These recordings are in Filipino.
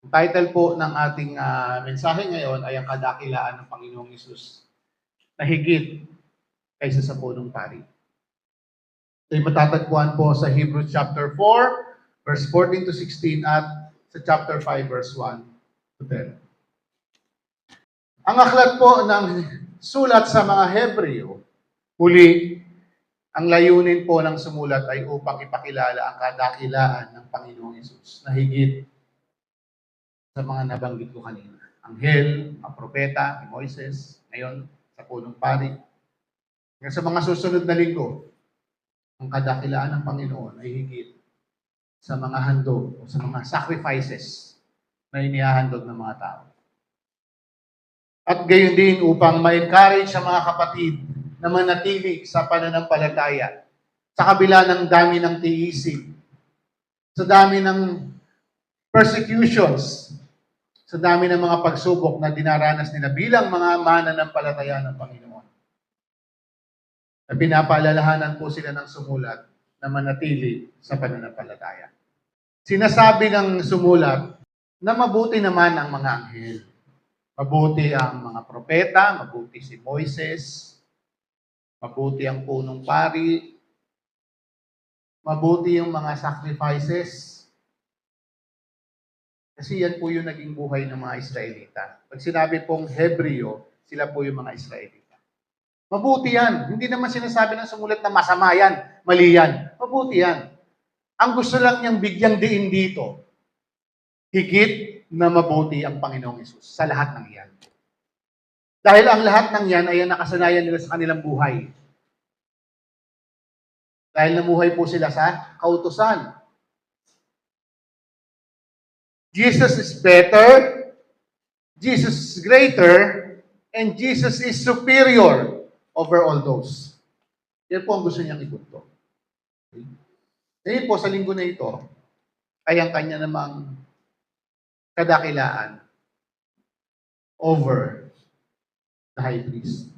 Ang title po ng ating mensahe ngayon ay ang kadakilaan ng Panginoong Hesus na higit kaysa sa punong pari. Ito ay matatagpuan po sa Hebrews chapter 4, verse 14 to 16 at sa chapter 5, verse 1 to 10. Ang aklat po ng sulat sa mga Hebreo, muli, ang layunin po ng sumulat ay upang ipakilala ang kadakilaan ng Panginoong Hesus na higit sa mga nabanggit ko kanina. Anghel, mga propeta, ni Moises, ngayon sa punong pari. Ngayon sa mga susunod na linggo, ang kadakilaan ng Panginoon ay higit sa mga handog o sa mga sacrifices na inihahandog ng mga tao. At gayon din upang ma-encourage sa mga kapatid na manatili sa pananampalataya sa kabila ng dami ng tiisin, sa dami ng persecutions, sa dami ng mga pagsubok na dinaranas nila bilang mga mananampalataya ng Panginoon. Na pinapaalalahanan po sila ng sumulat na manatili sa pananampalataya. Sinasabi ng sumulat na mabuti naman ang mga anghel. Mabuti ang mga propeta, mabuti si Moises, mabuti ang punong pari, mabuti yung mga sacrifices. Kasi yan po yung naging buhay ng mga Israelita. Pag sinabi pong Hebreo, sila po yung mga Israelita. Mabuti yan. Hindi naman sinasabi ng sumulat na masama yan, mali yan. Mabuti yan. Ang gusto lang niyang bigyang diin dito, higit na mabuti ang Panginoong Hesus sa lahat ng yan. Dahil ang lahat ng yan ay ang nakasanayan nila sa kanilang buhay. Dahil namuhay po sila sa kautusan. Jesus is better, Jesus is greater, and Jesus is superior over all those. Yan po ang gusto niyang ibunto. Okay? Ngayon po, sa linggo na ito, ay ang kanya namang kadakilaan over the high priest.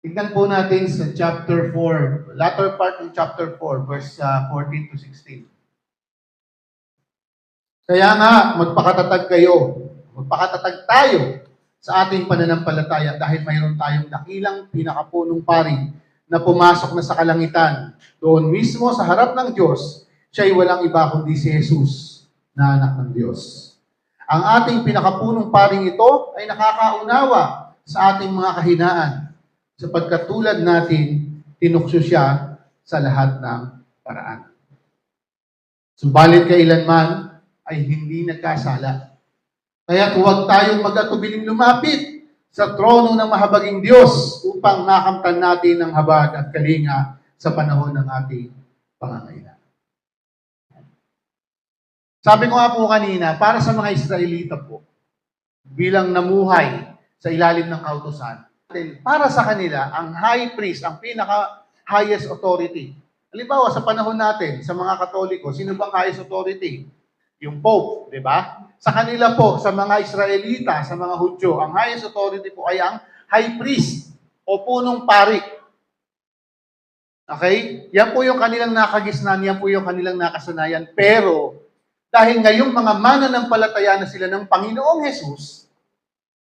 Tignan po natin sa chapter 4, latter part ng chapter 4, verse 14 to 16. Kaya nga, magpakatatag kayo, magpakatatag tayo sa ating pananampalataya dahil mayroon tayong dakilang pinakapunong pari na pumasok na sa kalangitan. Doon mismo sa harap ng Diyos, siya ay walang iba kundi si Jesus na anak ng Diyos. Ang ating pinakapunong paring ito ay nakakaunawa sa ating mga kahinaan sapagkat tulad natin, tinukso siya sa lahat ng paraan. Subalit kailanman ay hindi nagkasala. Kaya huwag tayong mag-atubiling lumapit sa trono ng mahabaging Diyos upang makamtan natin ang habag at kalinga sa panahon ng ating pangangailangan. Sabi ko nga po kanina, para sa mga Israelita po, bilang namuhay sa ilalim ng kautusan, para sa kanila, ang high priest, ang pinaka-highest authority. Halimbawa, sa panahon natin, sa mga Katoliko, sino bang highest authority? Yung Pope, di ba? Sa kanila po, sa mga Israelita, sa mga Hudyo, ang highest authority po ay ang high priest o punong pari. Okay? Yan po yung kanilang nakagisnan, yan po yung kanilang nakasanayan. Pero, dahil ngayong mga mananampalataya na sila ng Panginoong Hesus,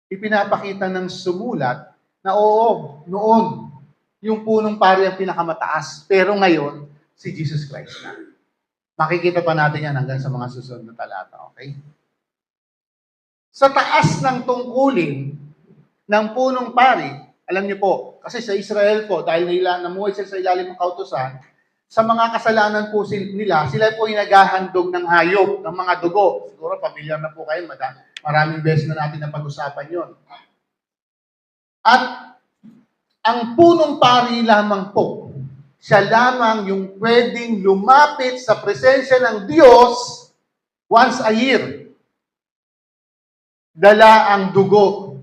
ipinapakita ng sumulat na oo, noon, yung punong pari ang pinakamataas. Pero ngayon, si Jesus Christ na. Makikita pa natin yan hanggang sa mga susunod na talata, okay? Sa taas ng tungkulin ng punong pari, alam niyo po, kasi sa Israel po, dahil namuhay sila sa ilalim ng kautusan, sa mga kasalanan po nila, sila po ay naghahandog ng hayop, ng mga dugo. Siguro, familiar na po kayo, maraming beses na natin na pag-usapan yon. At ang punong pari lamang po, siya lamang yung pwedeng lumapit sa presensya ng Diyos once a year. Dala ang dugo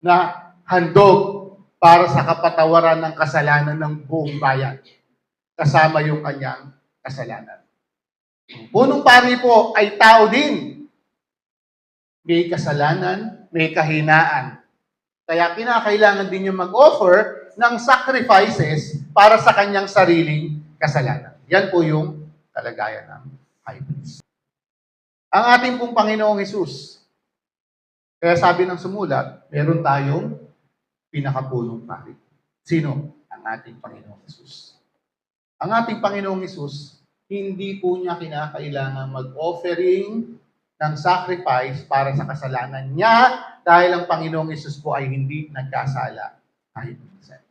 na handog para sa kapatawaran ng kasalanan ng buong bayan. Kasama yung kanyang kasalanan. Punong pari po ay tao din. May kasalanan, may kahinaan. Kaya kinakailangan din yung mag-offer ng sacrifices para sa kanyang sariling kasalanan. Yan po yung kalagayan ng high priest. Ang ating pong Panginoong Hesus. Kaya sabi ng sumulat, meron tayong pinakapunong pari. Sino? Ang ating Panginoong Hesus. Ang ating Panginoong Hesus, hindi po niya kinakailangan mag-offering ng sacrifice para sa kasalanan niya dahil ang Panginoong Hesus po ay hindi nagkasala kahit minsan.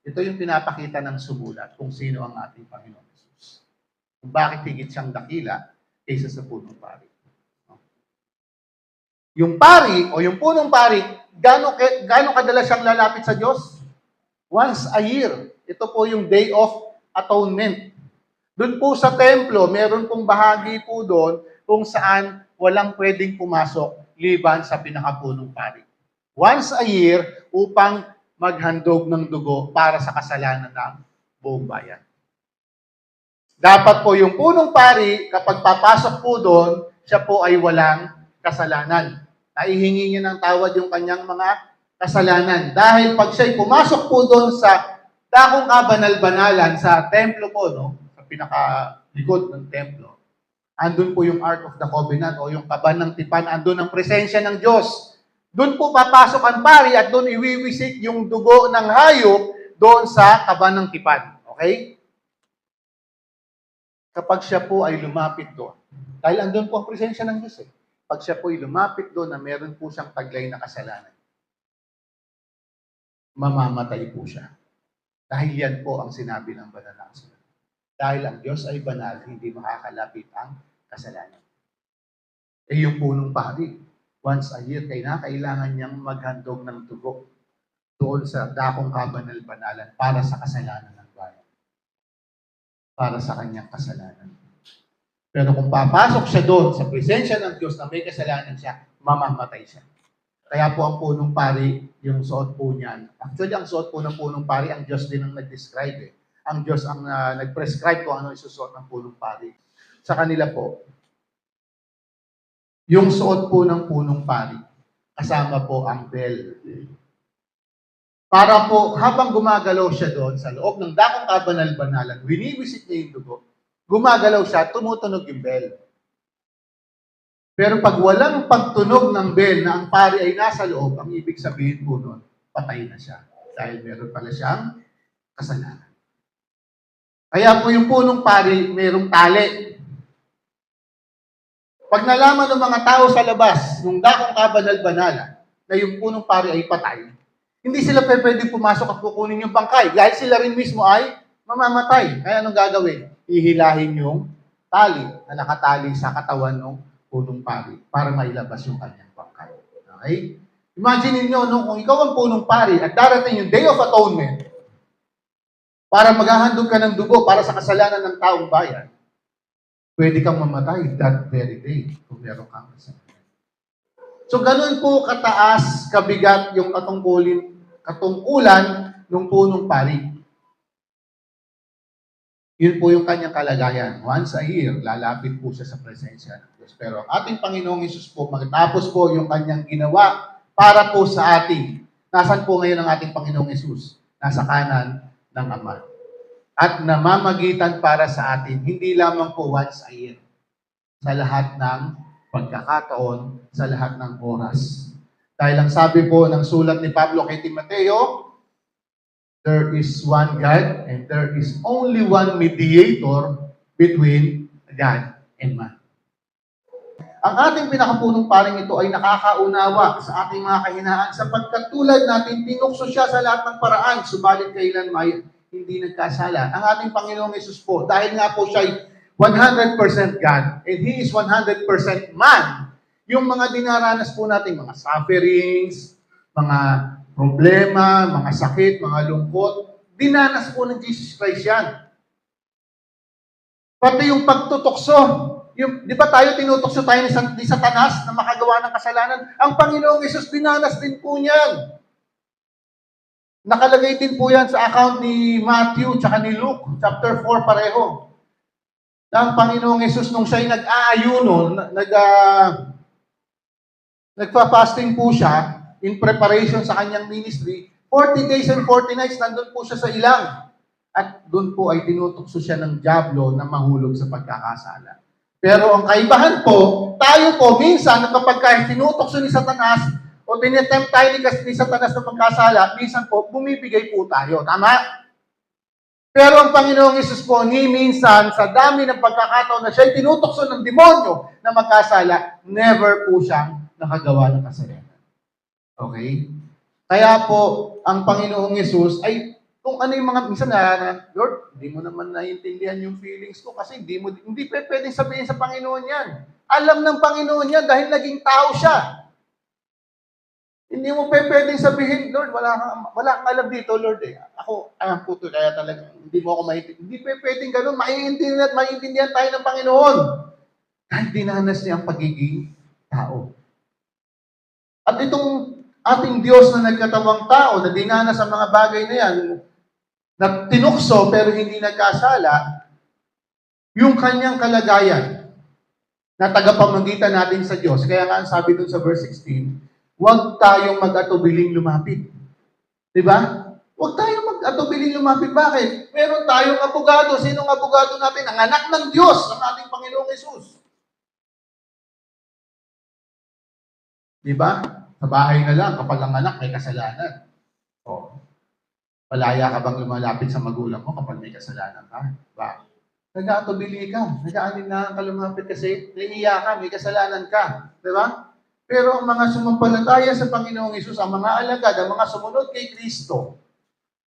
Ito yung pinapakita ng sumulat kung sino ang ating Panginoong Hesus. Kung bakit higit siyang dakila kaysa sa punong pari. Yung pari o yung punong pari, gaano kadalas siyang lalapit sa Diyos? Once a year. Ito po yung Day of Atonement. Doon po sa templo, meron pong bahagi po doon kung saan walang pwedeng pumasok liban sa pinakapunong pari. Once a year upang maghandog ng dugo para sa kasalanan ng buong bayan. Dapat po yung punong pari, kapag papasok po doon, siya po ay walang kasalanan. Naihingi niya ng tawad yung kanyang mga kasalanan. Dahil pag siya'y pumasok po doon sa dakong kabanal-banalan, sa templo po, no? Sa pinakalikod ng templo, andun po yung Ark of the Covenant o yung kaban ng tipan, andun ang presensya ng Diyos. Doon po papasok ang pari at doon iwiwisik yung dugo ng hayop doon sa kaban ng tipan. Okay? Kapag siya po ay lumapit doon, dahil andun po ang presensya ng Diyos eh. Pag siya po ay lumapit doon na meron po siyang taglay na kasalanan, mamamatay po siya. Dahil yan po ang sinabi ng banal na kasulatan. Dahil ang Diyos ay banal, hindi makakalapit ang kasalanan. Eh yung punong pari, once a year, kailangan niyang maghandog ng dugo doon sa dakong kabanal-banalan para sa kasalanan ng bayan. Para sa kanyang kasalanan. Pero kung papasok siya doon sa presensya ng Diyos na may kasalanan siya, mamamatay siya. Kaya po ang punong pari, yung suot po niyan. Actually, ang suot po ng punong pari, ang Diyos din ang nag-describe eh. Ang Diyos ang nag-prescribe kung ano isusuot ng punong pari. Sa kanila po, yung suot po ng punong pari, kasama po ang bell. Para po, habang gumagalaw siya doon sa loob ng dakong kabanal-banalan, winiwisit niya yung dugo, gumagalaw siya, tumutunog yung bell. Pero pag walang pagtunog ng bell na ang pari ay nasa loob, ang ibig sabihin po nun, patay na siya. Dahil meron pala siyang kasalanan. Kaya po yung punong pari, merong tali. Pag nalaman ng mga tao sa labas, nung dakong kabanal-banalan, na yung punong pari ay patay, hindi sila pwede pumasok at kukunin yung bangkay. Dahil sila rin mismo ay mamamatay. Kaya anong gagawin? Ihilahin yung tali na nakatali sa katawan ng punong pari para mailabas yung kanyang bangkay. Okay? Imagine niyo no, kung ikaw ang punong pari at darating yung Day of Atonement para maghahandog ka ng dugo para sa kasalanan ng taong bayan, pwede kang mamatay that very day kung meron kang kasalanan. So, ganun po kataas, kabigat yung katungkulan ng punong pari. Yun po yung kanyang kalagayan. Once a year, lalapit po siya sa presensya ng Diyos. Pero ang ating Panginoong Hesus po, magtapos po yung kanyang ginawa para po sa ating. Nasaan po ngayon ang ating Panginoong Hesus? Nasa kanan ng Ama. At namamagitan para sa atin, hindi lamang po once a year. Sa lahat ng pagkakataon, sa lahat ng oras. Dahil ang sabi po ng sulat ni Pablo kay Timoteo, there is one God and there is only one mediator between God and man. Ang ating pinakapunong paring ito ay nakakaunawa sa ating mga kahinaan sapagkat tulad natin, tinukso siya sa lahat ng paraan, subalit kailan may hindi nagkasala. Ang ating Panginoong Hesus po, dahil nga po siya ay 100% God and He is 100% man, yung mga dinaranas po natin, mga sufferings, mga problema, mga sakit, mga lungkot, dinanas po ng Jesus Christ yan. Pati yung pagtutukso, di ba tayo tinutokso tayo ni Satanas na makagawa ng kasalanan? Ang Panginoong Hesus dinanas din po niyan. Nakalagay din po yan sa account ni Matthew tsaka ni Luke, chapter 4 pareho. Na ang Panginoong Hesus nung siya'y nag-aayuno, nagpa-fasting po siya, in preparation sa kanyang ministry, 40 days and 40 nights, nandun po siya sa ilang. At doon po ay tinutokso siya ng dyablo na mahulog sa pagkakasala. Pero ang kaibahan po, tayo po minsan kapag tinutokso ni Satanas o tinetempt tayo ni Satanas na magkasala, minsan po bumibigay po tayo. Tama? Pero ang Panginoong Hesus po, ni minsan, sa dami ng pagkakataon na siya'y tinutokso ng demonyo na magkasala, never po siyang nakagawa ng kasalanan. Okay? Kaya po, ang Panginoong Hesus ay, kung ano yung mga, minsan Lord, hindi mo naman naiintindihan yung feelings ko kasi hindi pwedeng sabihin sa Panginoon yan. Alam ng Panginoon yan dahil naging tao siya. Hindi mo pwedeng sabihin, Lord, wala kang alam dito, Lord. Ako, alam po ito, kaya talaga, hindi mo ako maintindihan. Hindi pwedeng ganun, maiintindihan tayo ng Panginoon. Dahil dinanas niya ang pagiging tao. At itong ating Diyos na nagkatawang tao, na dinanas ang mga bagay na yan, na tinukso pero hindi nagkasala, yung kanyang kalagayan, na tagapamagitan natin sa Diyos. Kaya nga, sabi dun sa verse 16, huwag tayong mag-atubiling lumapit. Diba? Huwag tayong mag-atubiling lumapit. Bakit? Meron tayong abogado. Sinong abogado natin? Ang anak ng Diyos, ang ating Panginoong Hesus. Diba? Sa bahay na lang, kapag ang anak may kasalanan. O, palaya ka bang lumalapit sa magulang mo kapag may kasalanan ka? Diba? Nag-aatubili ka. Nag-aanin ka lumapit kasi naiiya ka, may kasalanan ka. Diba? Pero ang mga sumampalataya sa Panginoong Hesus, ang mga alagad, ang mga sumunod kay Kristo,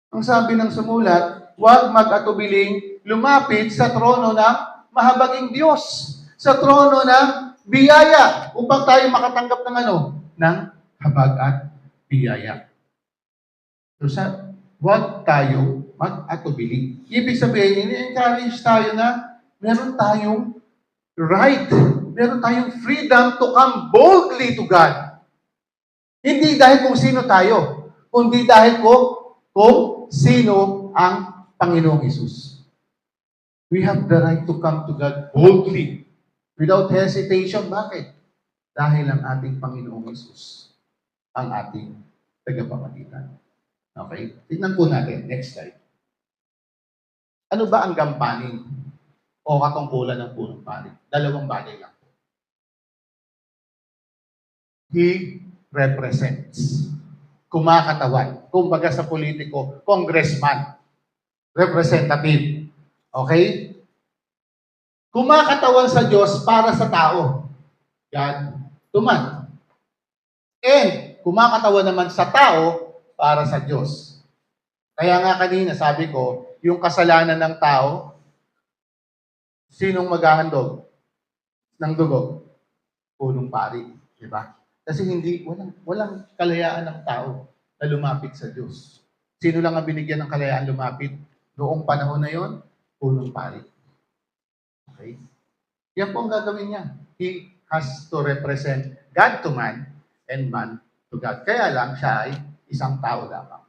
ang sabi ng sumulat, huwag mag-atubiling lumapit sa trono ng mahabaging Diyos, sa trono ng biyaya, upang tayo makatanggap ng ng habag at biyaya. So, huwag tayo mag-atubili. Ibig sabihin, ini-encourage tayo na meron tayong right, meron tayong freedom to come boldly to God. Hindi dahil kung sino tayo, kundi dahil kung sino ang Panginoong Hesus. We have the right to come to God boldly, without hesitation. Bakit? Dahil ang ating Panginoong Hesus ang ating tagapamagitan. Okay? Tingnan po natin. Next slide. Ano ba ang gampanin o katungkulan ng punong pari? Dalawang bagay lang. He represents. Kumakatawan. Kumbaga sa politiko, congressman. Representative. Okay? Kumakatawan sa Diyos para sa tao. God to man. And kumakatawan naman sa tao para sa Diyos. Kaya nga kanina sabi ko, yung kasalanan ng tao, sinong maghahandog ng dugo? Punong pari. Diba? Kasi walang kalayaan ng tao na lumapit sa Diyos. Sino lang ang binigyan ng kalayaan lumapit? Noong panahon na yon, punong pari. Okay? Yan po ang gagawin niya. He has to represent God to man and man to God. Kaya lang siya ay isang tao lamang.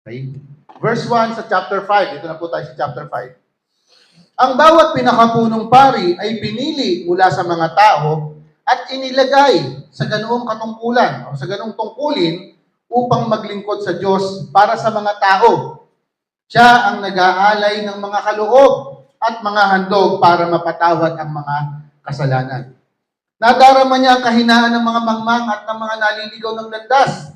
Okay? Verse 1 sa chapter 5. Dito na po tayo sa chapter 5. Ang bawat pinakapunong pari ay pinili mula sa mga tao at inilagay sa ganoong katungkulan o sa ganoong tungkulin upang maglingkod sa Diyos para sa mga tao. Siya ang nag-aalay ng mga kaloob at mga handog para mapatawad ang mga kasalanan. Nadarama niya ang kahinaan ng mga mangmang at ng mga naliligaw ng landas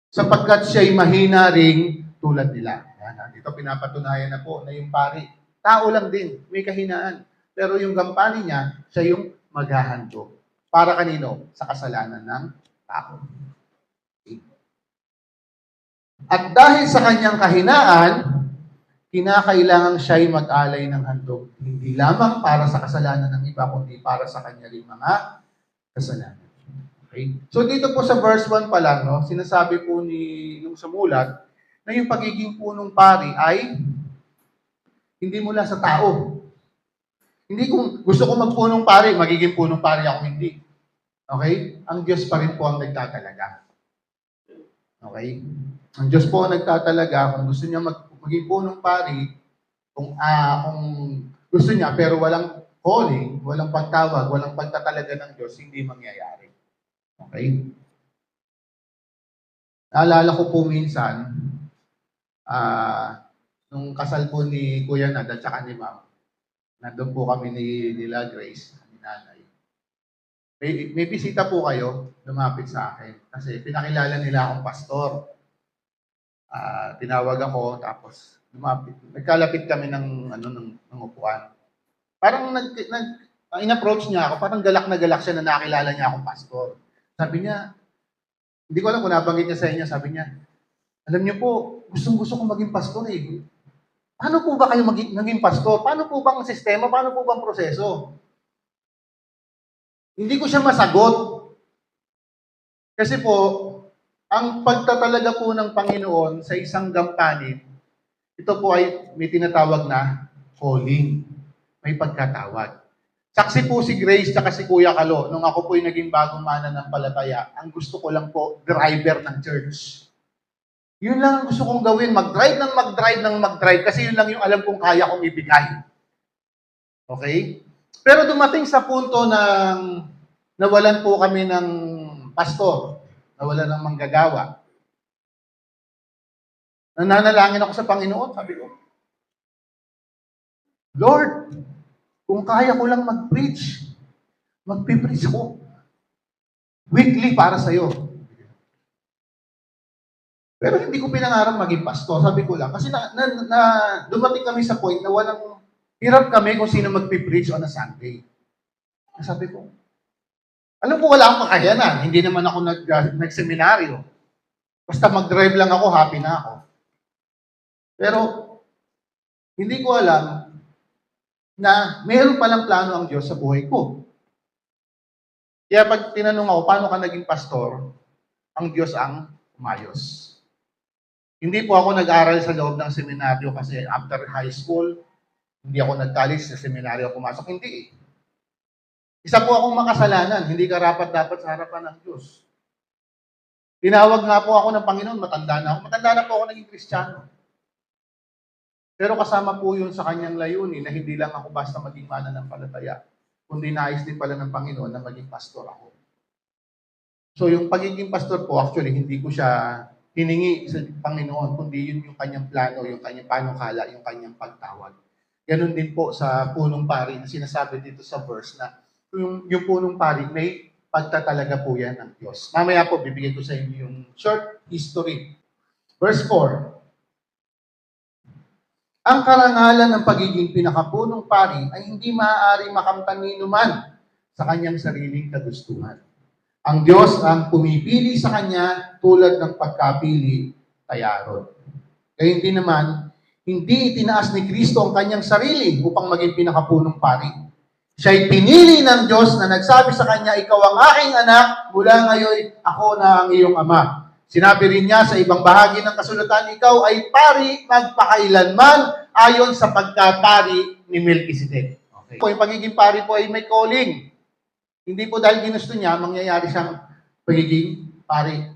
sapagkat siya'y mahina ring tulad nila. Yan, dito pinapatunayan na po na yung pari. Tao lang din, may kahinaan. Pero yung gampanin niya, siya yung maghahandog. Para kanino? Sa kasalanan ng tao. Okay. At dahil sa kanyang kahinaan, kinakailangan siya'y mag-alay ng handog. Hindi lamang para sa kasalanan ng iba, kundi para sa kanya rin mga kasalanan. Okay? So dito po sa verse 1 pa lang, no, sinasabi po nung sumulat na yung pagiging punong pari ay hindi mula sa tao. Hindi kung gusto ko magpunong pari, magiging punong pari ako, hindi. Okay? Ang Diyos pa rin po ang nagtatalaga. Okay? Ang Diyos po ang nagtatalaga. Kung gusto niya maging punong pari, kung gusto niya pero walang calling, walang pagtawag, walang pagtatalaga ng Diyos, hindi mangyayari. Okay? Naalala ko po minsan, nung kasal po ni Kuya Nad at saka ni Ma'am, Nandun po kami nila Grace, ni nanay. May bisita po kayo, lumapit sa akin. Kasi pinakilala nila akong pastor. Tinawag ako, tapos lumapit. Nagkalapit kami ng upuan. Parang in-approach niya ako, parang galak na galak siya na nakilala niya akong pastor. Sabi niya, hindi ko alam kung nabanggit niya sa inyo, sabi niya, alam niyo po, gustong-gusto kong maging pastor eh. Paano po ba kayo naging pastor? Paano po bang sistema? Paano po bang proseso? Hindi ko siya masagot. Kasi po, ang pagtatalaga po ng Panginoon sa isang gampanin, ito po ay may tinatawag na calling. May pagkatawag. Saksi po si Grace at si Kuya Kalo, nung ako po ay naging bagong mananampalataya, ang gusto ko lang po, driver ng church. Yun lang ang gusto kong gawin, mag-drive ng mag-drive, kasi yun lang yung alam kong kaya kong ibigay. Okay? Pero dumating sa punto ng nawalan po kami ng pastor, nawalan ng manggagawa. Nananalangin ako sa Panginoon, sabi ko, Lord, kung kaya ko lang mag-preach, mag-preach ko. Weekly para sa'yo. Pero hindi ko pinangarap maging pastor, sabi ko lang. Kasi dumating kami sa point na walang hirap kami kung sino mag-preach on a Sunday. Sabi ko, alam ko wala akong kakayanan. Hindi naman ako nag-seminaryo. Basta mag-drive lang ako, happy na ako. Pero, hindi ko alam na mayroon palang plano ang Diyos sa buhay ko. Kaya pag tinanong ako, paano ka naging pastor, ang Diyos ang umayos. Hindi po ako nag-aral sa loob ng seminaryo kasi after high school, hindi ako nag-college sa seminaryo pumasok. Hindi eh. Isa po akong makasalanan, hindi karapat-dapat sa harapan ng Diyos. Tinawag nga po ako ng Panginoon, matanda na ako. Matanda na po ako naging Kristiyano. Pero kasama po yun sa kanyang layunin na hindi lang ako basta maging mananampalataya, kundi nais din pala ng Panginoon na maging pastor ako. So yung pagiging pastor po, actually, hindi ko siya hiningi sa Panginoon, kundi yun yung kanyang plano, yung kanyang panukala, yung kanyang pagtawag. Ganon din po sa punong pari na sinasabi dito sa verse na yung punong pari, may pagtatalaga po yan ng Diyos. Mamaya po, bibigay ko sa inyo yung short history. Verse 4. Ang karangalan ng pagiging pinakapunong pari ay hindi maaaring makamtan ni numan sa kanyang sariling kagustuhan. Ang Diyos ang pumipili sa kanya tulad ng pagkapili kay Aaron. Kaya hindi naman, hindi itinaas ni Kristo ang kanyang sarili upang maging pinakapunong pari. Siya'y pinili ng Diyos na nagsabi sa kanya, ikaw ang aking anak, mula ngayon ako na ang iyong ama. Sinabi rin niya sa ibang bahagi ng kasulatan, ikaw ay pari magpakailanman ayon sa pagkapari ni Melchizedek. Okay. Yung pagiging pari po ay may calling. Hindi po dahil ginusto niya, mangyayari siyang pagiging pari.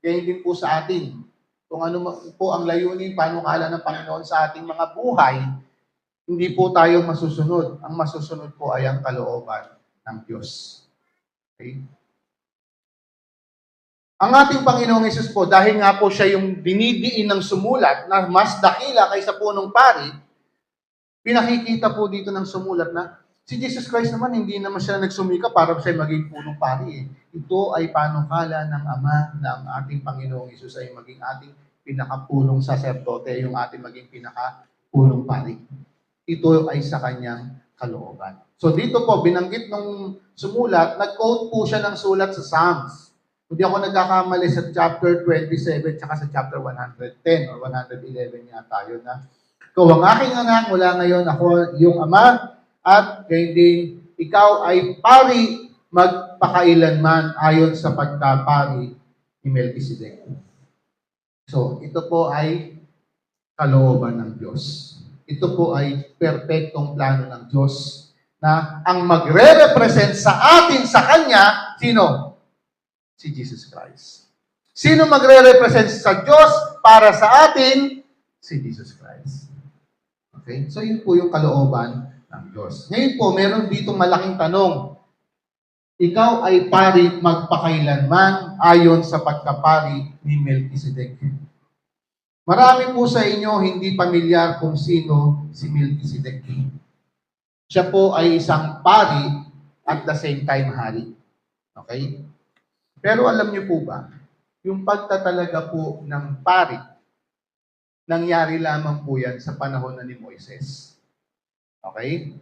Kaya din po sa atin. Kung ano po ang layunin, panukala ng Panginoon sa ating mga buhay, hindi po tayo masusunod. Ang masusunod po ay ang kalooban ng Diyos. Okay? Ang ating Panginoong Hesus po, dahil nga po siya yung dinidiin ng sumulat na mas dakila kaysa punong pari, pinakikita po dito ng sumulat na si Jesus Christ naman, hindi naman siya nagsumika para siya maging punong pari. Ito ay panukala ng Ama na ang ating Panginoong Hesus ay maging ating pinakapunong saserdote, yung ating maging pinakapunong pari. Ito ay sa kanyang kalooban. So dito po, binanggit nung sumulat, nag-quote po siya ng sulat sa Psalms. Hindi ako nagkakamali sa chapter 27 tsaka sa chapter 110 or 111 yata yun na ikaw ang aking anak, mula ngayon ako yung ama at gayon din ikaw ay pari magpakailanman ayon sa pagkapari ni Melchizedek. So, ito po ay kalooban ng Diyos. Ito po ay perpektong plano ng Diyos na ang magre-represent sa atin sa Kanya, sino? Si Jesus Christ. Sino magre-represent sa Diyos para sa atin? Si Jesus Christ. Okay? So, yun po yung kalooban ng Diyos. Ngayon po, meron ditong malaking tanong. Ikaw ay pari magpakailanman ayon sa pagkapari ni Melchizedek. Marami po sa inyo hindi pamilyar kung sino si Melchizedek. Siya po ay isang pari at the same time hari. Okay? Pero alam niyo po ba, yung pagtatalaga po ng pari, nangyari lamang po yan sa panahon na ni Moises. Okay?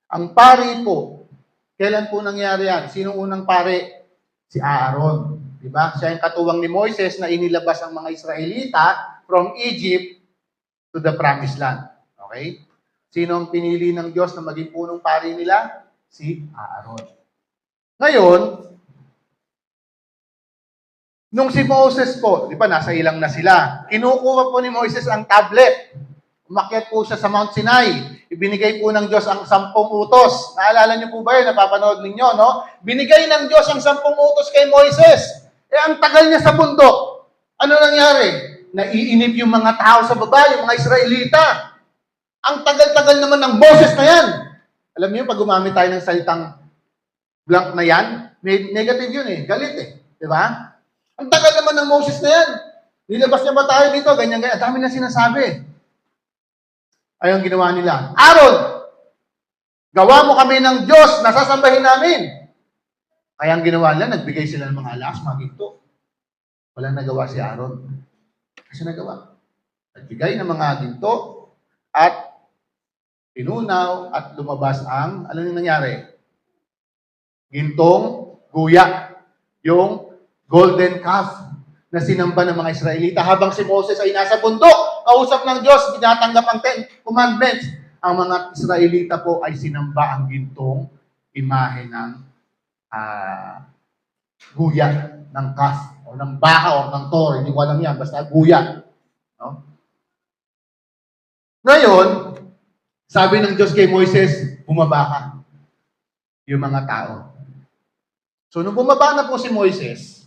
Ang pari po, kailan po nangyari yan? Sinong unang pari? Si Aaron. Diba? Siya yung katuwang ni Moises na inilabas ang mga Israelita from Egypt to the Promised Land. Okay? Sino ang pinili ng Diyos na maging punong pari nila? Si Aaron. Ngayon, nung si Moses po, di ba, nasa ilang na sila, kinukuha po ni Moses ang tablet. Umakyat po siya sa Mount Sinai. Ibinigay po ng Diyos ang 10 utos. Naalala niyo po ba yun? Napapanood ninyo, no? Binigay ng Diyos ang 10 utos kay Moises. Ang tagal niya sa bundok. Ano nangyari? Naiinip yung mga tao sa baba, yung mga Israelita. Ang tagal-tagal naman ng Moses na yan. Alam niyo, pag gumamit tayo ng salitang blank na yan, may negative yun eh. Galit eh. Di ba? Ang tagal naman ng Moses na yan. Nilabas niya ba tayo dito? Ganyan-ganyan. Dami na sinasabi. Ayun ginawa nila. Aaron, gawa mo kami ng Diyos na sasambahin namin. Kaya ang ginawa nila, nagbigay sila ng mga alas, mga ginto. Walang nagawa si Aaron. Kasi nagawa. Nagbigay ng mga ginto at pinunaw at lumabas ang, ano yung nangyari? Gintong guya. Yung golden calf na sinamba ng mga Israelita habang si Moses ay nasa bundok, kausap ng Diyos, binatanggap ang 10 commandments. Ang mga Israelita po ay sinamba ang gintong imahe ng guya, ng calf, o ng baka, o ng tor, hindi ko alam yan, basta guya. No? Ngayon, sabi ng Diyos kay Moises, bumaba ka. Yung mga tao. So, nung bumaba na po si Moises,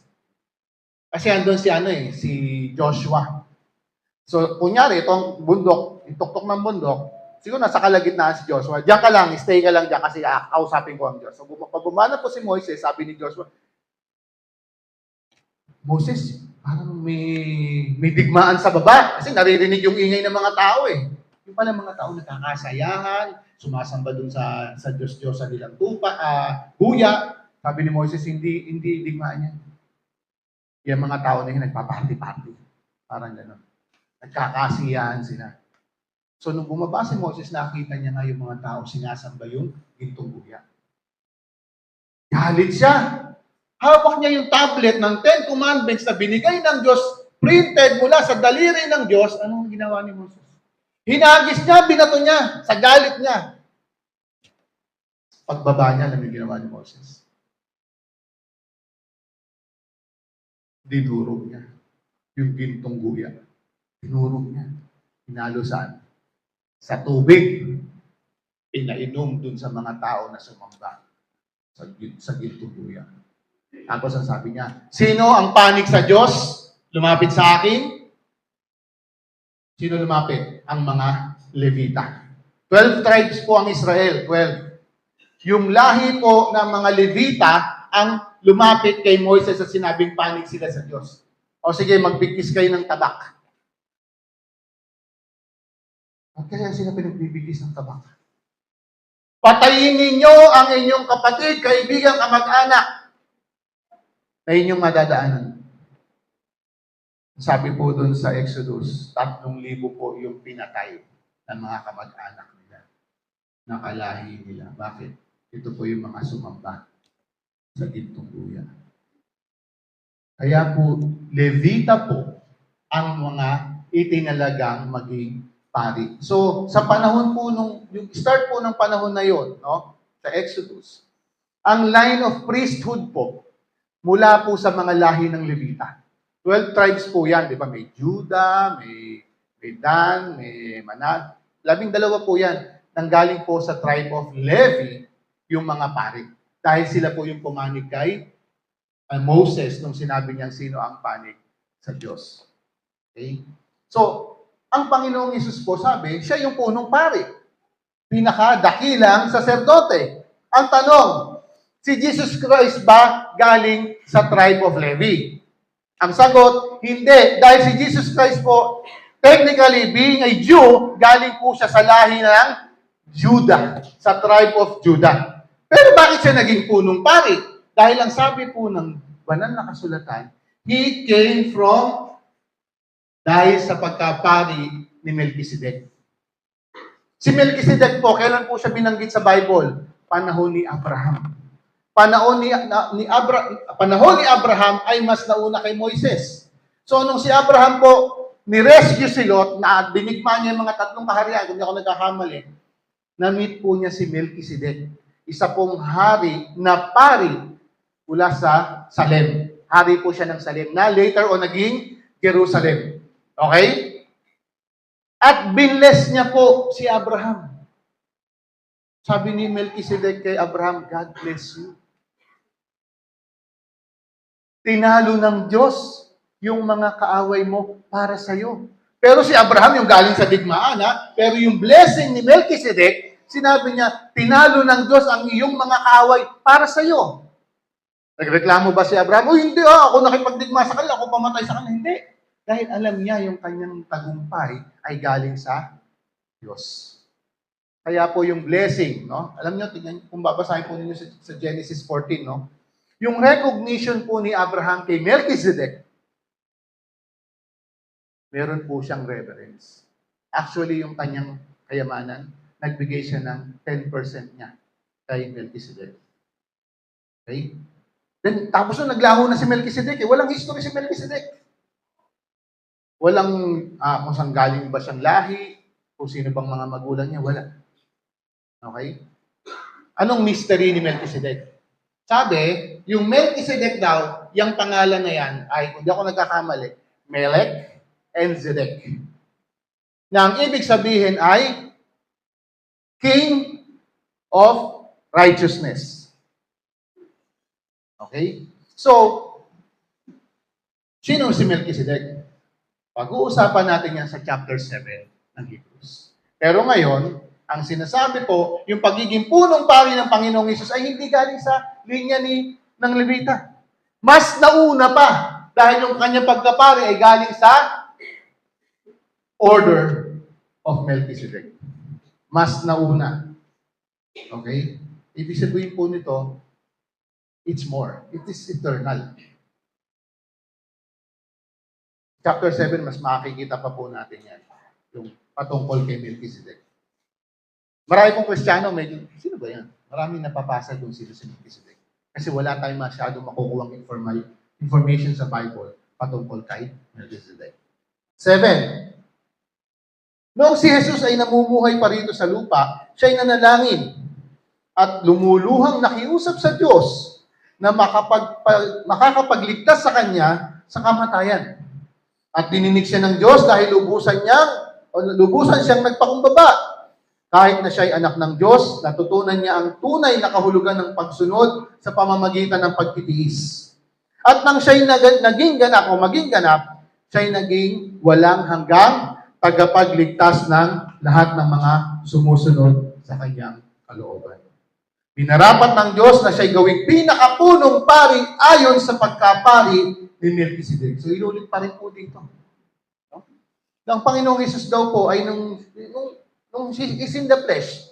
kasi andun si Joshua. So, kunyari, itong bundok, ituktok ng bundok, siguro nasa kalagitnaan si Joshua. Diyan ka lang, stay ka lang diyan kasi kausapin ko ang Diyos. So, pag bumaba na po si Moises, sabi ni Joshua, Moses, parang may digmaan sa baba. Kasi naririnig yung ingay ng mga tao eh. Yung pala mga tao nakakasayahan, sumasamba dun sa Diyos-Diyos sa nilang huya. Sabi ni Moses, hindi digmaan yan. Yung mga tao na yun, nagpa-party-party. Parang gano'n. Nagkakasiyahan sila. So, nung bumaba si Moses, nakita niya nga yung mga tao sinasamba yung gintong guya. Galit siya. Hawak niya yung tablet ng 10 commandments na binigay ng Diyos, printed mula sa daliri ng Diyos. Anong ginawa ni Moses? Hinagis niya, binato niya, sa galit niya. Pagbaba niya, alam yung ginawa ni Moses. Dinurog niya yung gintong guya. Dinurog niya. Hinalo saan? Sa tubig. Pinainom dun sa mga tao na sumamba sa gintong guya. Tapos ang sabi niya, sino ang panig sa Diyos? Lumapit sa akin? Sino lumapit? Ang mga Levita. 12 tribes po ang Israel. 12. Yung lahi po ng mga Levita ang lumapit kay Moises at sinabing panig sila sa Diyos. O sige, magbigkis kayo ng tabak. At kaya sila pinagbibigis ng tabak. Patayin ninyo ang inyong kapatid, kaibigan, kamag-anak na inyong madadaanan. Sabi po dun sa Exodus, 3,000 po yung pinatay ng mga kamag-anak nila, nakalahi nila. Bakit? Ito po yung mga sumamba sa gintong guya. Kaya po, Levita po ang mga itinalagang maging pari. So, sa panahon po yung start po ng panahon na yon, no? Sa Exodus, ang line of priesthood po, mula po sa mga lahi ng Levita. 12 tribes po yan, di ba? May Judah, may Dan, may Manad. 12 po yan. Nanggaling po sa tribe of Levi, yung mga pari. Dahil sila po yung pumanig kay Moses nung sinabi niyang sino ang panig sa Diyos. Okay? So, ang Panginoong Hesus po sabi, siya yung punong pari. Pinakadakilang saserdote. Ang tanong, si Jesus Christ ba galing sa tribe of Levi? Ang sagot, hindi. Dahil si Jesus Christ po, technically being a Jew, galing po siya sa lahi ng Judah, sa tribe of Judah. Pero bakit siya naging punong pari? Dahil ang sabi po ng banal na kasulatan, he came from dahil sa pagkapari ni Melchizedek. Si Melchizedek po, kailan po siya binanggit sa Bible? Panahon ni Abraham. Panahon ni Abraham ay mas nauna kay Moises. So nung si Abraham po ni-rescue si Lot, na dinigma niya yung mga tatlong kaharian, kung hindi ako nagkakamali, na-meet po niya si Melchizedek. Isa pong hari na pari mula sa Salem. Hari po siya ng Salem na later on naging Jerusalem. Okay? At binless niya po si Abraham. Sabi ni Melchizedek kay Abraham, God bless you. Tinalo ng Diyos yung mga kaaway mo para sa iyo. Pero si Abraham yung galing sa digmaan, ha? Pero yung blessing ni Melchizedek, sinabi niya, tinalo ng Diyos ang iyong mga kaaway para sa iyo. Nagreklamo ba si Abraham? O hindi, ako nakipagdigma sa kanila, ako pamatay sa kanila. Hindi. Dahil alam niya yung kanyang tagumpay ay galing sa Diyos. Kaya po yung blessing, no? Alam niyo, tingnan, kung babasahin po ninyo sa Genesis 14, no? Yung recognition po ni Abraham kay Melchizedek, meron po siyang reverence. Actually, yung kanyang kayamanan, nagbigay siya ng 10% niya kay Melchizedek. Okay? Then, tapos nung naglaho na si Melchizedek, walang history si Melchizedek. Walang kung saan galing ba siyang lahi, kung sino bang mga magulang niya, wala. Okay? Anong mystery ni Melchizedek? Sabi, yung Melchizedek daw, yung pangalan na yan ay, kung di ako nagkakamali, Melech and Zedek. Na ang ibig sabihin ay King of Righteousness. Okay? So, sino si Melchizedek? Pag-uusapan natin yan sa chapter 7 ng Hebrews. Pero ngayon, ang sinasabi po, yung pagiging punong pari ng Panginoong Hesus ay hindi galing sa linya ng Levita. Mas nauna pa, dahil yung kanyang pagkapari ay galing sa order of Melchizedek. Mas nauna. Okay? Ibig sabihin po nito, it's more. It is eternal. Chapter 7, mas makikita pa po natin yan. Yung patungkol kay Melchizedek. Marami pong Kristiyano, sino ba yan? Maraming napapasa doon sino si Melchizedek. Kasi wala tayong masyadong makukuha information sa Bible patungkol kay Melchizedek. 7. Noong si Jesus ay namumuhay pa rito sa lupa, siya ay nanalangin at lumuluhang nakiusap sa Diyos na makakapagligtas sa kanya sa kamatayan. At dininig siya ng Diyos dahil lubusan siyang nagpakumbaba. Kahit na siya ay anak ng Diyos, natutunan niya ang tunay na kahulugan ng pagsunod sa pamamagitan ng pagtitiis. At nang siya ay maging ganap, siya ay naging walang hanggang tagapagligtas ng lahat ng mga sumusunod sa kanyang kalooban. Binarapat ng Diyos na siya ay gawing pinakapunong pari ayon sa pagkapari ni Melchizedek. So, inulit pa rin po dito. No? Ang Panginoong Hesus daw po ay nung is in the flesh.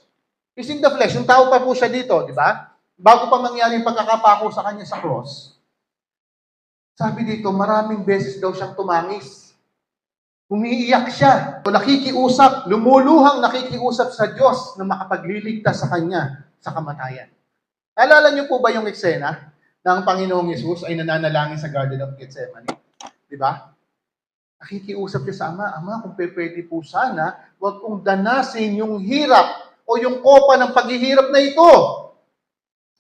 Is in the flesh. Yung tao pa po siya dito, di ba? Bago pa mangyari yung pagkakapako sa kanya sa cross, sabi dito, maraming beses daw siyang tumangis. Umiiyak siya. O nakikiusap, lumuluhang nakikiusap sa Diyos na makapagliligtas sa kanya sa kamatayan. Alala niyo po ba yung eksena ng Panginoong Hesus ay nananalangin sa Garden of Gethsemane? Di ba? Nakikiusap siya sa Ama, Ama, kung pwede po sana, huwag kong danasin yung hirap o yung kopa ng paghihirap na ito.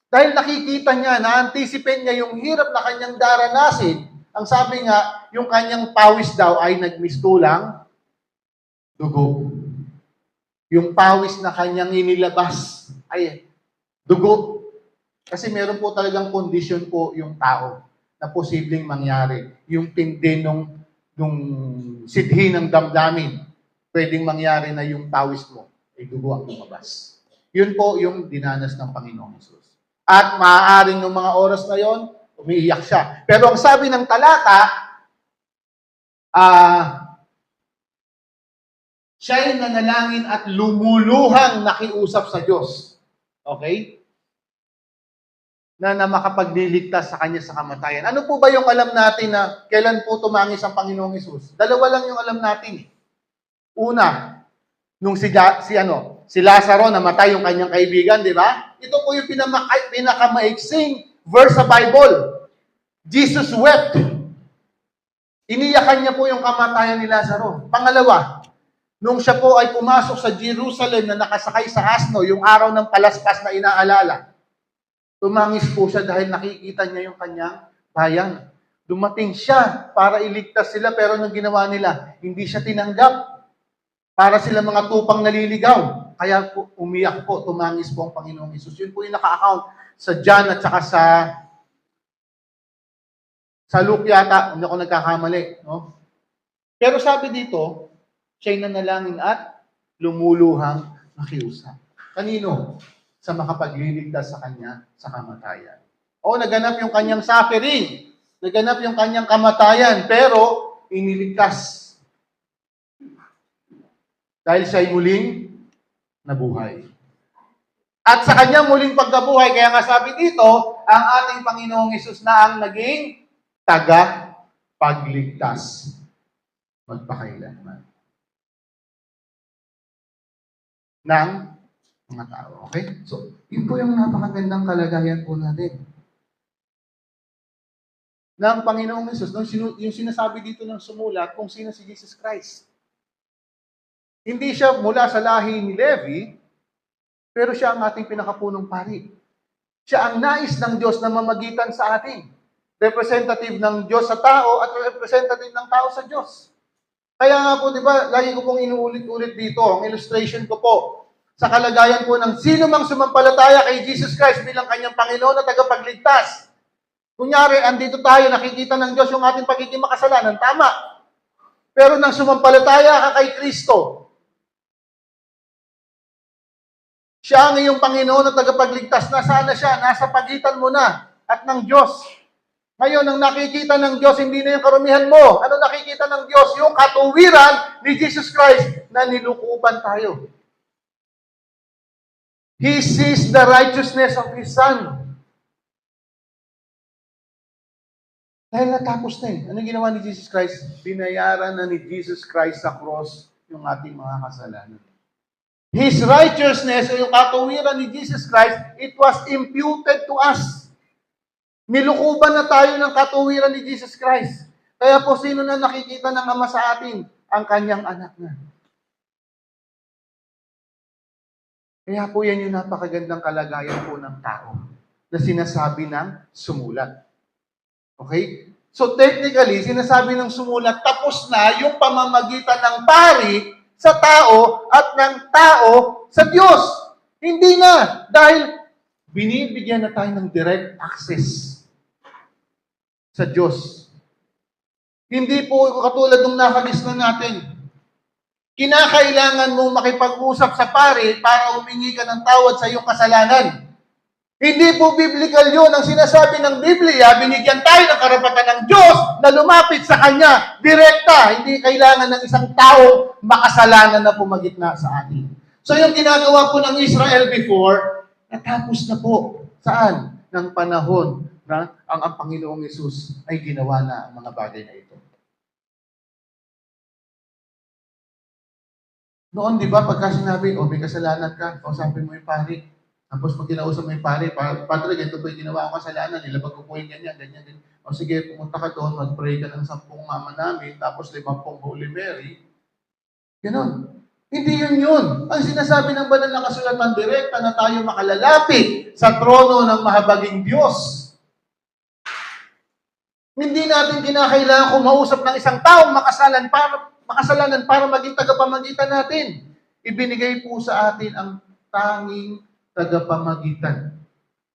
Dahil nakikita niya, na-anticipate niya yung hirap na kanyang daranasin. Ang sabi nga, yung kanyang pawis daw ay nagmistulang dugo. Yung pawis na kanyang inilabas ay dugo. Kasi meron po talagang condition po yung tao na posibleng mangyari. Yung tindi nung sidhi ng damdamin, pwedeng mangyari na yung pawis mo ay dugo ang lumabas. Yun po yung dinanas ng Panginoong Hesus. At maaaring ng mga oras na yon, umiiyak siya. Pero ang sabi ng talata, Siya'y nanalangin at lumuluhang nakiusap sa Diyos. Okay? Na makapagliligtas sa kanya sa kamatayan. Ano po ba yung alam natin na kailan po tumangis ang Panginoong Hesus? Dalawa lang yung alam natin. Una, nung si Lazaro namatay yung kanyang kaibigan, di ba? Ito po yung pinakamaiksing verse sa Bible. Jesus wept. Iniyakan niya po yung kamatayan ni Lazaro. Pangalawa, nung siya po ay pumasok sa Jerusalem na nakasakay sa asno, yung araw ng palaspas na inaalala, tumangis po siya dahil nakikita niya yung kanyang bayan. Dumating siya para iligtas sila, pero anong ginawa nila? Hindi siya tinanggap. Para sila mga tupang naliligaw. Kaya po, umiyak po, tumangis po ang Panginoong Hesus. Yun po yung naka-account sa John at saka sa Luke yata, hindi ako nagkakamali. No? Pero sabi dito, siya'y nanalangin at lumuluhang nakiusap. Kanino? Sa makapagliligtas sa kanya sa kamatayan. O, naganap yung kanyang suffering. Naganap yung kanyang kamatayan, pero iniligtas. Dahil siya'y muling nabuhay. At sa kanyang muling pagkabuhay, kaya nga sabi dito, ang ating Panginoong Hesus na ang naging taga-pagligtas magpakailanman ng mga tao. Okay? So, yun po yung napakagandang kalagayan po natin. Ng Panginoong Hesus, yung sinasabi dito ng sumulat kung sino si Jesus Christ. Hindi siya mula sa lahi ni Levi, pero siya ang ating pinakapunong pari. Siya ang nais ng Diyos na mamagitan sa atin. Representative ng Diyos sa tao at representative ng tao sa Diyos. Kaya nga po, di ba, lagi ko pong inuulit-ulit dito, ang illustration ko po, sa kalagayan po ng sino mang sumampalataya kay Jesus Christ bilang kanyang Panginoon at tagapagligtas. Kunyari, andito tayo, nakikita ng Diyos yung ating pagiging makasalanan, tama. Pero nang sumampalataya ka kay Kristo, siya ang iyong Panginoon at tagapagligtas. Nasaan na siya? Nasa pagitan mo na at ng Diyos. Ngayon, ang nakikita ng Diyos, hindi na yung karumihan mo. Ano nakikita ng Diyos? Yung katuwiran ni Jesus Christ na nilukupan tayo. He sees the righteousness of His Son. Dahil natapos na eh. Anong ginawa ni Jesus Christ? Binayaran na ni Jesus Christ sa cross yung ating mga kasalanan. His righteousness o yung katuwiran ni Jesus Christ, it was imputed to us. Nilukuban na tayo ng katuwiran ni Jesus Christ. Kaya po sino na nakikita ng Ama sa atin? Ang kanyang anak na. Kaya po yan yung napakagandang kalagayan po ng tao na sinasabi ng sumulat. Okay? So technically, sinasabi ng sumulat, tapos na yung pamamagitan ng pari sa tao at ng tao sa Diyos. Hindi na. Dahil binibigyan na tayo ng direct access sa Diyos. Hindi po katulad nung nakalista natin. Kinakailangan mong makipag-usap sa pari para humingi ka ng tawad sa iyong kasalanan. Hindi po biblical yun. Ang sinasabi ng Biblia, binigyan tayo ng karapatan ng Diyos na lumapit sa Kanya, direkta. Hindi kailangan ng isang tao makasalanan na pumagitna sa atin. So yung ginagawa po ng Israel before, natapos na po. Saan? Ng panahon na ang Panginoong Hesus ay ginawa na ang mga bagay na ito. Noon, di ba, pagka sinabi, may kasalanan ka, kausapin mo yung pari. Tapos pag kinausap mo yung pare, padre, ganito po yung ginawa ko kasalanan, nilabag ko po yung ganyan. O sige, pumunta ka doon, mag-pray ka ng 10 mama namin, tapos 50 Holy Mary. Ganon. Hindi yun. Ang sinasabi ng banal na kasulatan, direkta na tayo makalalapit sa trono ng mahabaging Diyos. Hindi natin kinakailangan kumausap ng isang taong makasalanan para maging tagapamagitan natin. Ibinigay po sa atin ang tanging tagapamagitan.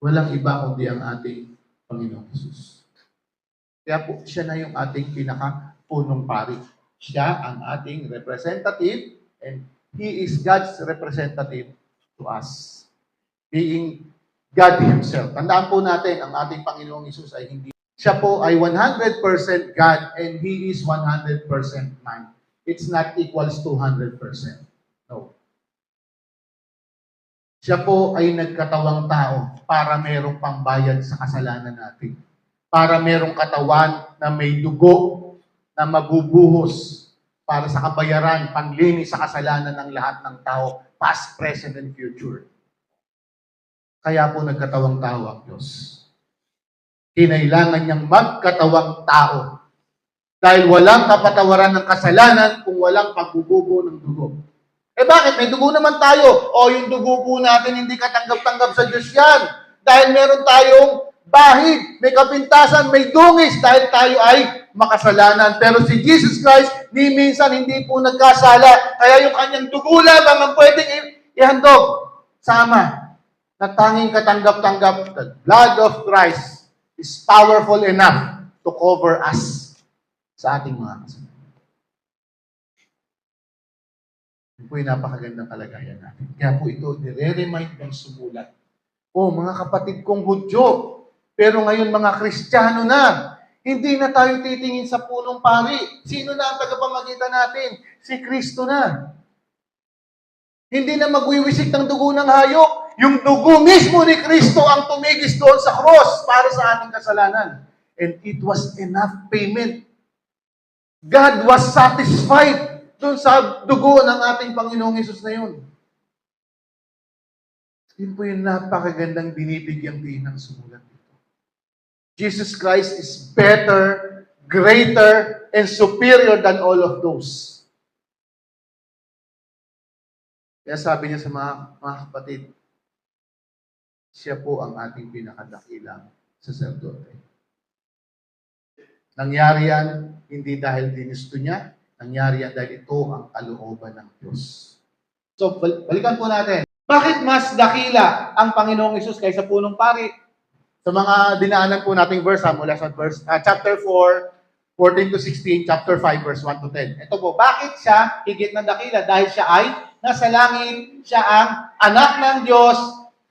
Walang iba kundi ang ating Panginoong Hesus. Kaya po, siya na yung ating pinakapunong pari. Siya ang ating representative and He is God's representative to us. Being God Himself. Tandaan po natin, ang ating Panginoong Hesus ay hindi. Siya po ay 100% God and He is 100% man. it's not equals to 100%. No. Siya po ay nagkatawang tao para merong pambayad sa kasalanan natin. Para merong katawan na may dugo na mabubuhos para sa kabayaran, panglinis sa kasalanan ng lahat ng tao, past, present, and future. Kaya po nagkatawang tao ang Diyos. Kinailangan niyang magkatawang tao. Dahil walang kapatawaran ng kasalanan kung walang pagbububo ng dugo. Eh bakit? May dugo naman tayo. O yung dugo po natin hindi katanggap-tanggap sa Diyos yan. Dahil meron tayong bahid, may kapintasan, may dungis dahil tayo ay makasalanan. Pero si Jesus Christ, ni minsan hindi po nagkasala. Kaya yung kanyang dugo lamang ang pwedeng ihandog. Sama. Na tanging katanggap-tanggap, the blood of Christ is powerful enough to cover us sa ating mga kasalanan. Ito po yung napakagandang kalagayan natin. Kaya po ito, nire-remind ng sumulat. Mga kapatid kong Hudyo, pero ngayon mga Kristiyano na, hindi na tayo titingin sa punong pari. Sino na ang tagapamagitan natin? Si Kristo na. Hindi na magwiwisik ng dugo ng hayop. Yung dugo mismo ni Kristo ang tumigis doon sa cross para sa ating kasalanan. And it was enough payment. God was satisfied doon sa dugo ng ating Panginoong Hesus na yun. Yun po yung napakagandang binibigyang din ng sumulat dito. Jesus Christ is better, greater, and superior than all of those. Kaya sabi niya sa mga kapatid, siya po ang ating pinakadakilang saserdote. Nangyari yan, hindi dahil ginusto niya, nangyari yan dahil ito ang kalooban ng Diyos. So, balikan po natin. Bakit mas dakila ang Panginoong Hesus kaysa punong pari? Sa mga dinaanan po nating verse, mula sa chapter 4, 14 to 16, chapter 5, verse 1 to 10. Ito po, bakit siya higit na dakila? Dahil siya ay nasa langit, siya ang anak ng Diyos,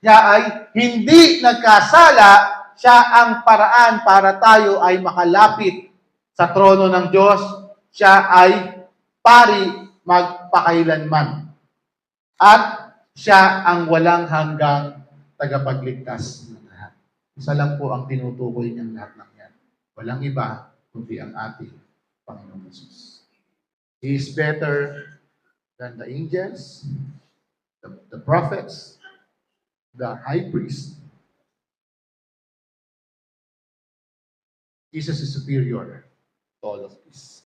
siya ay hindi nagkasala, siya ang paraan para tayo ay makalapit sa trono ng Diyos. Siya ay pari magpakailanman. At siya ang walang hanggang tagapagligtas ng lahat. Isa lang po ang tinutukoy niyang lahat ng yan. Walang iba, kundi ang ating Panginoong Hesus. He is better than the angels, the prophets, the high priest. Jesus is superior to all of this.